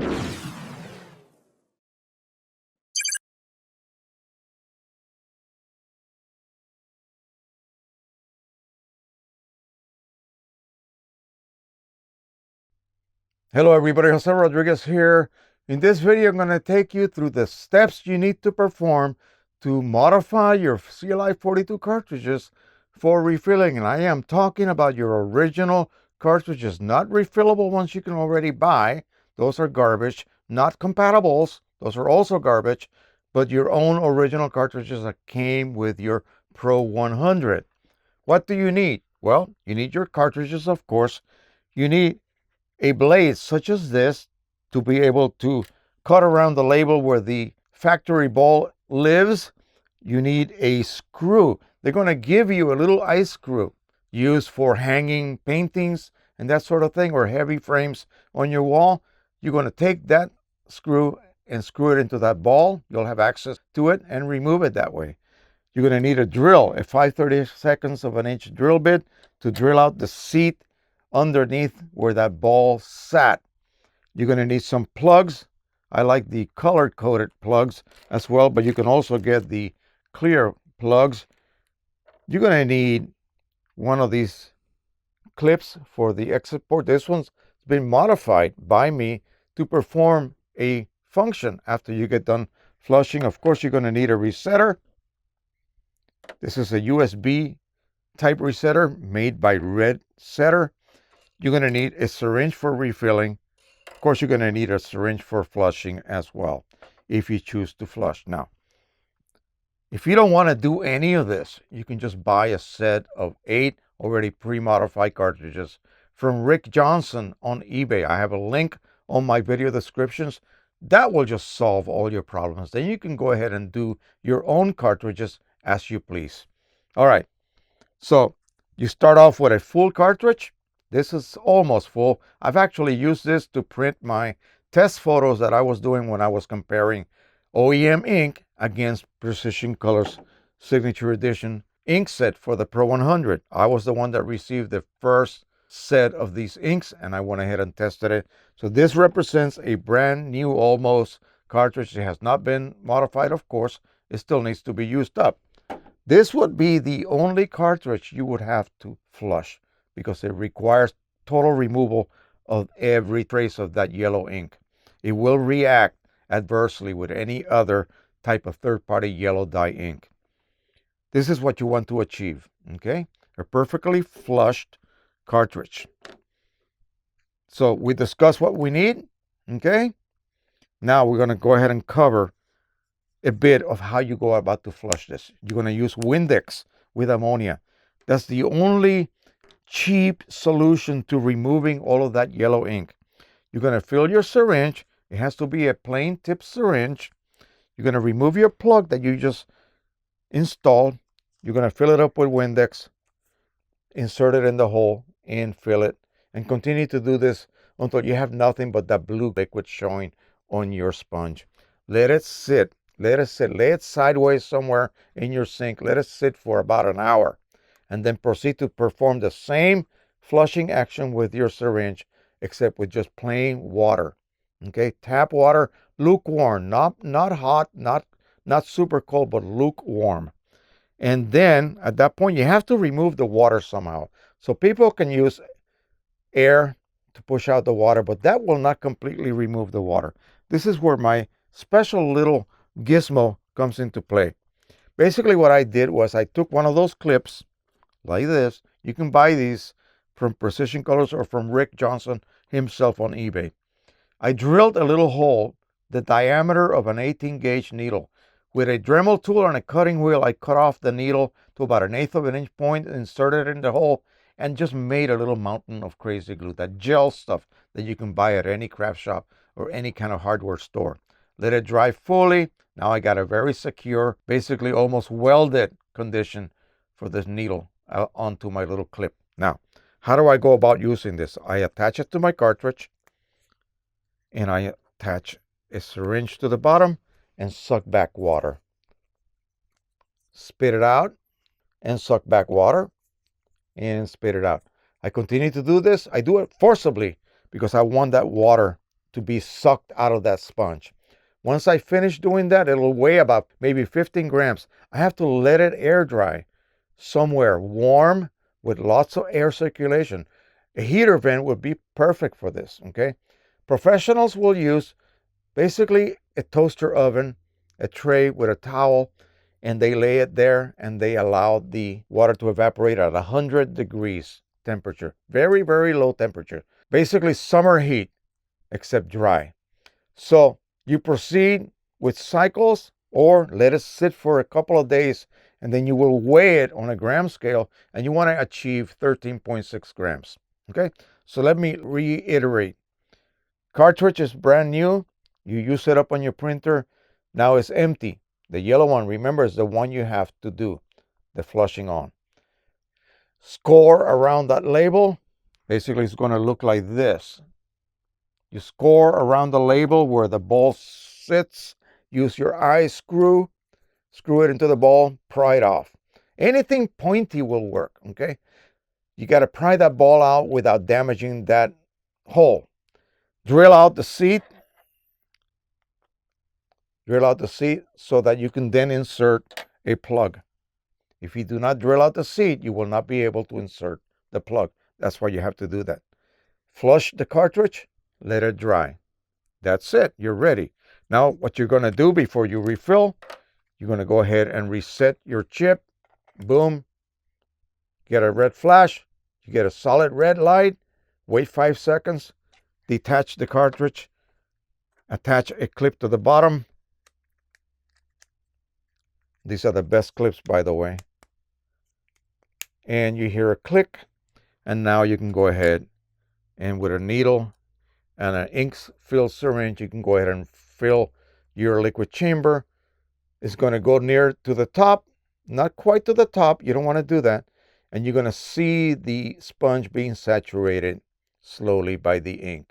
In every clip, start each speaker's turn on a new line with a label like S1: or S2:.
S1: Hello everybody, Jose Rodriguez here. In this video, I'm going to take you through the steps you need to perform to modify your CLI 42 cartridges for refilling. And I am talking about your original cartridges, not refillable ones you can already buy. Those are garbage. Not compatibles. Those are also garbage. But your own original cartridges that came with your Pro 100. What do you need? Well, you need your cartridges, of course. You need a blade such as this to be able to cut around the label where the factory ball lives. You need a screw. They're going to give you a little ice screw used for hanging paintings and that sort of thing, or heavy frames on your wall. You're going to take that screw and screw it into that ball. You'll have access to it and remove it that way. You're going to need a drill, a 5/32 of an inch drill bit to drill out the seat underneath where that ball sat. You're going to need some plugs. I like the color-coded plugs as well, but you can also get the clear plugs. You're going to need one of these clips for the exit port. This one's been modified by me to perform a function after you get done flushing. Of course, you're going to need a resetter. This is a USB type resetter made by Red Setter. You're going to need a syringe for refilling. Of course, you're going to need a syringe for flushing as well, if you choose to flush. Now, if you don't want to do any of this, you can just buy a set of 8 already pre-modified cartridges from Rick Johnson on eBay. I have a link on my video descriptions. That will just solve all your problems. Then you can go ahead and do your own cartridges as you please. All right, so you start off with a full cartridge. This is almost full. I've actually used this to print my test photos that I was doing when I was comparing OEM ink against Precision Colors Signature Edition ink set for the Pro 100. I was the one that received the first set of these inks, and I went ahead and tested it. So this represents a brand new almost cartridge. It has not been modified, of course. It still needs to be used up. This would be the only cartridge you would have to flush because it requires total removal of every trace of that yellow ink. It will react adversely with any other type of third-party yellow dye ink. This is what you want to achieve, okay? A perfectly flushed cartridge. So we discussed what we need, okay? Now we're going to go ahead and cover a bit of how you go about to flush this. You're going to use Windex with ammonia. That's the only cheap solution to removing all of that yellow ink. You're going to fill your syringe. It has to be a plain tip syringe. You're going to remove your plug that you just installed. You're going to fill it up with Windex, insert it in the hole, and fill it. And continue to do this until you have nothing but that blue liquid showing on your sponge. Let it sit. Let it sit. Lay it sideways somewhere in your sink. Let it sit for about an hour. And then proceed to perform the same flushing action with your syringe, except with just plain water. Okay, tap water, lukewarm, not hot, not super cold, but lukewarm. And then at that point, you have to remove the water somehow. So people can use air to push out the water, but that will not completely remove the water. This is where my special little gizmo comes into play. Basically, what I did was I took one of those clips like this. You can buy these from Precision Colors or from Rick Johnson himself on eBay. I drilled a little hole the diameter of an 18 gauge needle. With a Dremel tool and a cutting wheel, I cut off the needle to about 1/8 of an inch point, inserted it in the hole, and just made a little mountain of crazy glue, that gel stuff that you can buy at any craft shop or any kind of hardware store. Let it dry fully. Now I got a very secure, basically almost welded condition for this needle onto my little clip. Now, how do I go about using this? I attach it to my cartridge, and I attach a syringe to the bottom and suck back water. Spit it out and suck back water and spit it out. I continue to do this. I do it forcibly because I want that water to be sucked out of that sponge. Once I finish doing that, it'll weigh about maybe 15 grams. I have to let it air dry somewhere warm with lots of air circulation. A heater vent would be perfect for this, okay? Professionals will use basically a toaster oven, a tray with a towel, and they lay it there and they allow the water to evaporate at 100 degrees temperature. Very, very low temperature. Basically summer heat, except dry. So you proceed with cycles or let it sit for a couple of days, and then you will weigh it on a gram scale, and you want to achieve 13.6 grams. Okay, so let me reiterate. Cartridge is brand new. You use it up on your printer. Now it's empty. The yellow one, remember, is the one you have to do the flushing on. Score around that label. Basically, it's going to look like this. You score around the label where the ball sits. Use your eye screw it into the ball, pry it off. Anything pointy will work, okay? You got to pry that ball out without damaging that hole. Drill out the seat so that you can then insert a plug. If you do not drill out the seat, you will not be able to insert the plug. That's why you have to do that. Flush the cartridge, let it dry. That's it, you're ready. Now what you're going to do before you refill, you're going to go ahead and reset your chip. Boom. Get a red flash. You get a solid red light. Wait 5 seconds. Detach the cartridge. Attach a clip to the bottom. These are the best clips, by the way. And you hear a click. And now you can go ahead and with a needle and an ink-filled syringe, you can go ahead and fill your liquid chamber. It's going to go near to the top, not quite to the top. You don't want to do that. And you're going to see the sponge being saturated slowly by the ink.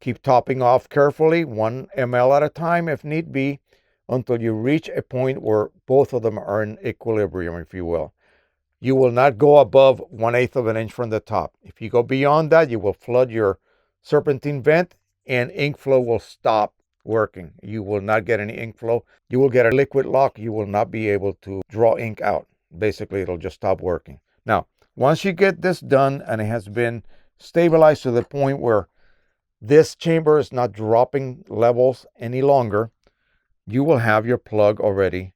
S1: Keep topping off carefully, 1 ml at a time if need be, until you reach a point where both of them are in equilibrium, if you will. You will not go above 1/8 of an inch from the top. If you go beyond that, you will flood your serpentine vent and ink flow will stop working. You will not get any ink flow. You will get a liquid lock. You will not be able to draw ink out. Basically, it'll just stop working. Now, once you get this done and it has been stabilized to the point where this chamber is not dropping levels any longer, you will have your plug already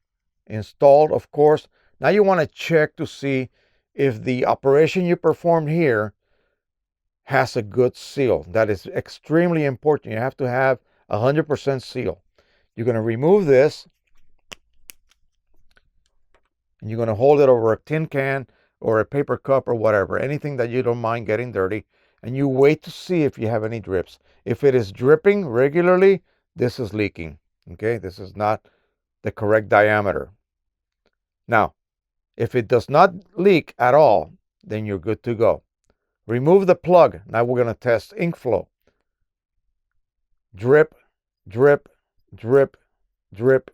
S1: installed, of course. Now you want to check to see if the operation you performed here has a good seal. That is extremely important. You have to have 100% seal. You're going to remove this and you're going to hold it over a tin can or a paper cup or whatever, anything that you don't mind getting dirty, and you wait to see if you have any drips. If it is dripping regularly, this is leaking. Okay, this is not the correct diameter. Now, if it does not leak at all, then you're good to go. Remove the plug. Now we're going to test ink flow. Drip, drip, drip, drip,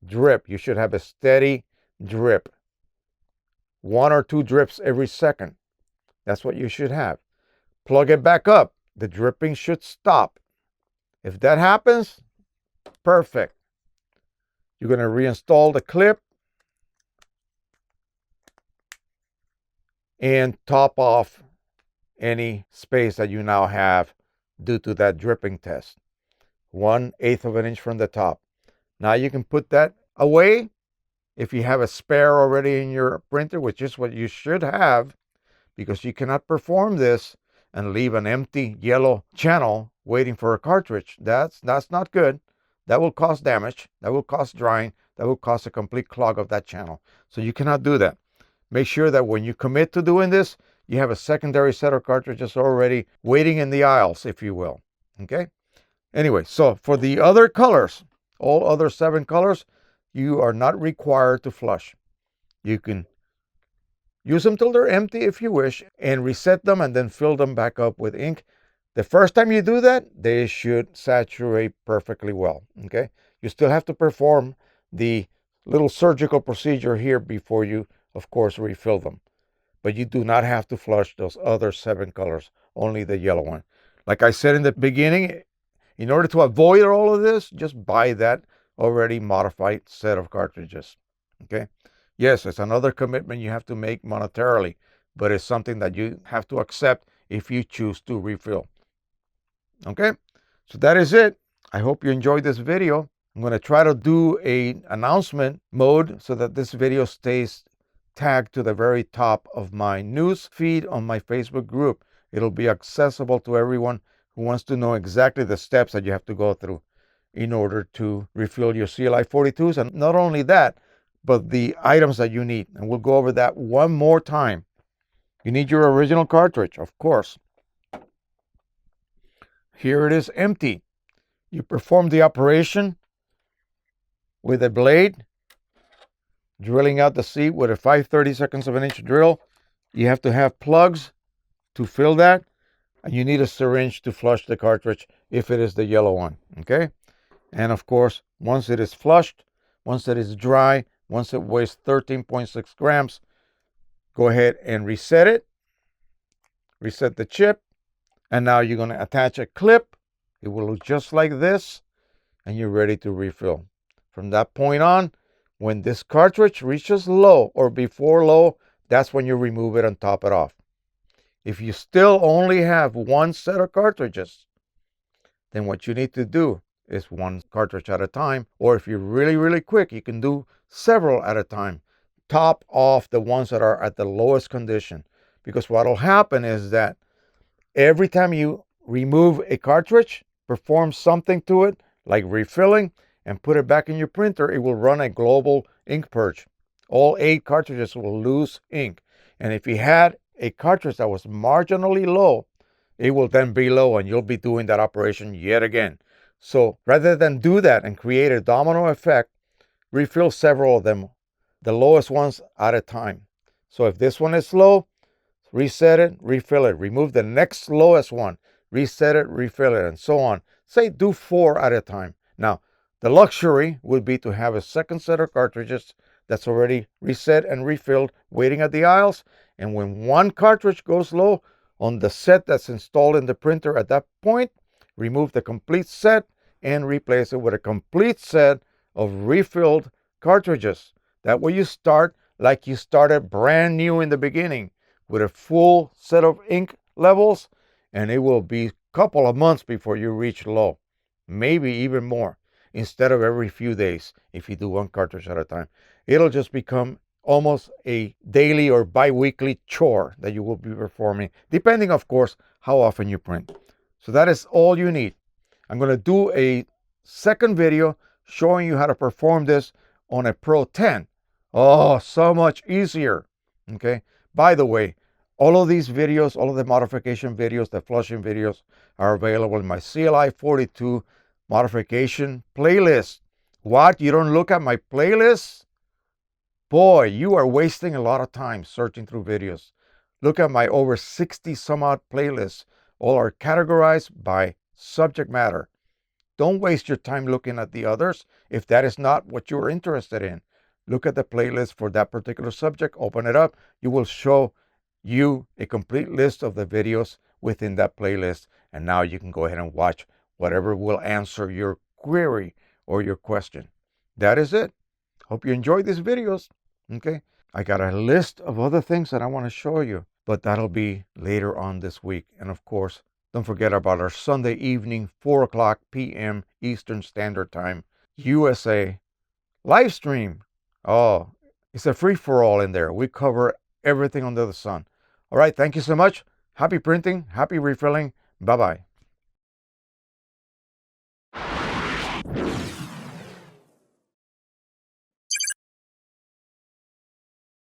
S1: drip. You should have a steady drip. 1 or 2 drips every second. That's what you should have. Plug it back up. The dripping should stop. If that happens, perfect. You're going to reinstall the clip and top off any space that you now have due to that dripping test. 1/8 of an inch from the top. Now you can put that away. If you have a spare already in your printer, which is what you should have, because you cannot perform this and leave an empty yellow channel waiting for a cartridge. That's not good. That will cause damage. That will cause drying. That will cause a complete clog of that channel. So you cannot do that. Make sure that when you commit to doing this, you have a secondary set of cartridges already waiting in the aisles, if you will. Okay? Anyway, so for the other colors, all other 7 colors, you are not required to flush. You can use them till they're empty if you wish and reset them and then fill them back up with ink. The first time you do that, they should saturate perfectly well. Okay? You still have to perform the little surgical procedure here before you, of course, refill them. But you do not have to flush those other 7 colors, only the yellow one. Like I said in the beginning, in order to avoid all of this, just buy that already modified set of cartridges. Okay? Yes, it's another commitment you have to make monetarily, but it's something that you have to accept if you choose to refill. Okay? So that is it. I hope you enjoyed this video. I'm going to try to do a announcement mode so that this video stays tagged to the very top of my news feed on my Facebook group. It'll be accessible to everyone who wants to know exactly the steps that you have to go through in order to refill your CLI 42s. And not only that, but the items that you need. And we'll go over that one more time. You need your original cartridge, of course. Here it is empty. You perform the operation with a blade, drilling out the seat with a 5/32 of an inch drill. You have to have plugs to fill that, and you need a syringe to flush the cartridge if it is the yellow one, okay? And of course, once it is flushed, once it is dry, once it weighs 13.6 grams, go ahead and reset it, reset the chip, and now you're going to attach a clip. It will look just like this, and you're ready to refill. From that point on, when this cartridge reaches low or before low, that's when you remove it and top it off. If you still only have one set of cartridges, then what you need to do is one cartridge at a time, or if you're really, really quick, you can do several at a time. Top off the ones that are at the lowest condition, because what will happen is that every time you remove a cartridge, perform something to it, like refilling, and put it back in your printer, it will run a global ink purge. All 8 cartridges will lose ink. And if you had a cartridge that was marginally low, it will then be low and you'll be doing that operation yet again. So rather than do that and create a domino effect, refill several of them, the lowest ones at a time. So if this one is low, reset it, refill it. Remove the next lowest one, reset it, refill it, and so on. Say do 4 at a time. Now, the luxury would be to have a second set of cartridges that's already reset and refilled, waiting at the aisles. And when one cartridge goes low on the set that's installed in the printer at that point, remove the complete set and replace it with a complete set of refilled cartridges. That way you start like you started brand new in the beginning, with a full set of ink levels, and it will be a couple of months before you reach low, maybe even more, instead of every few days if you do one cartridge at a time. It'll just become almost a daily or bi-weekly chore that you will be performing, depending, of course, how often you print. So that is all you need. I'm going to do a second video showing you how to perform this on a Pro 10. Oh, so much easier. Okay. By the way, all of these videos, all of the modification videos, the flushing videos are available in my CLI 42 modification playlist. What? You don't look at my playlist? Boy, you are wasting a lot of time searching through videos. Look at my over 60 some odd playlists. All are categorized by subject matter. Don't waste your time looking at the others if that is not what you're interested in. Look at the playlist for that particular subject, open it up. You will show you a complete list of the videos within that playlist. And now you can go ahead and watch whatever will answer your query or your question. That is it. Hope you enjoyed these videos. Okay. I got a list of other things that I want to show you, but that'll be later on this week. And of course, don't forget about our Sunday evening, 4 p.m. Eastern Standard Time, USA live stream. Oh, it's a free-for-all in there. We cover everything under the sun. All right, thank you so much. Happy printing, happy refilling. Bye-bye.